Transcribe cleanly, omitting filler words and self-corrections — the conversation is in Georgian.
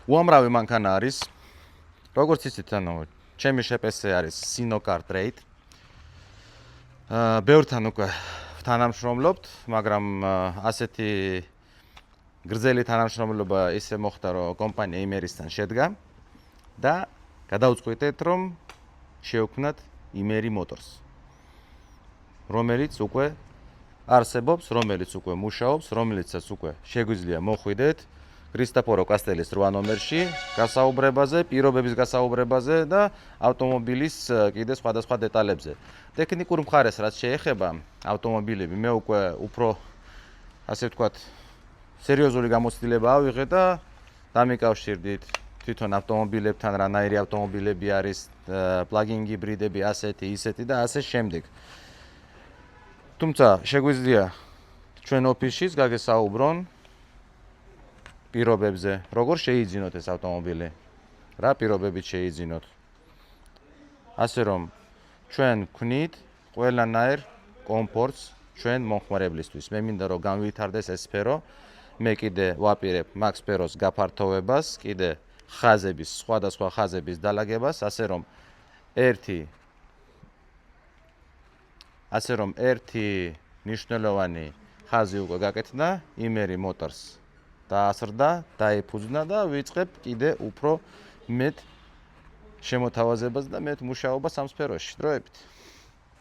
უამრავი მანქანა არის. როგორც იცით, ჩემი შეპესე არის Sinocar Trade. ბევრთან უკვე თანამშრომლობთ, მაგრამ ასეთი გრძელი თანამშრომლობა ისე მოხდა, რომ კომპანია იმერისთან შედგა და გადავწყვიტეთ, რომ შევქმნათ იმერი Motors, რომელიც უკვე არსებობს, რომელიც უკვე მუშაობს, რომელიცაც უკვე შეგვიძლია მოხვიდეთ კრისტოფორო კასტელის 8 ნომერში გასაუბრებაზე, პირობების გასაუბრებაზე და ავტომობილის კიდე სხვადასხვა დეტალებზე. ტექნიკურ მხარეს რაც შეეხება ავტომობილები, მე უკვე უფრო ასე ვთქვათ, სერიოზული გამოცდილება ავიღე და დამიკავშირდით თვითონ ავტომობილებთან, რანაირი ავტომობილები არის, პლაგინ ჰიბრიდები, ასეთი, ისეთი და ასე შემდეგ. თუმცა შეგვიძლია ჩვენ ოფისშიც გაგესაუბრონ პირობებზე, როგორ შეიძინოთ ეს ავტომობილი, რა პირობებით შეიძინოთ. ასე რომ ჩვენ ვქნით ყველანაირ კომფორტს ჩვენ მომხმარებლისთვის. მე მინდა რომ განვითარდეს ეს სფერო, მე კიდე ვაპირებ მაგ სფეროს გაფართოვებას, კიდე ხაზების, სხვადასხვა ხაზების დალაგებას, ასე რომ ერთი მნიშვნელოვანი ხაზი უკვე გაკეთდა, იმერი Motors დაასრდა, დაიფუძნა და ვიწყებ კიდე უფრო მეტ შემოთავაზებას და მეტ მუშაობას ამ სფეროში დროებით.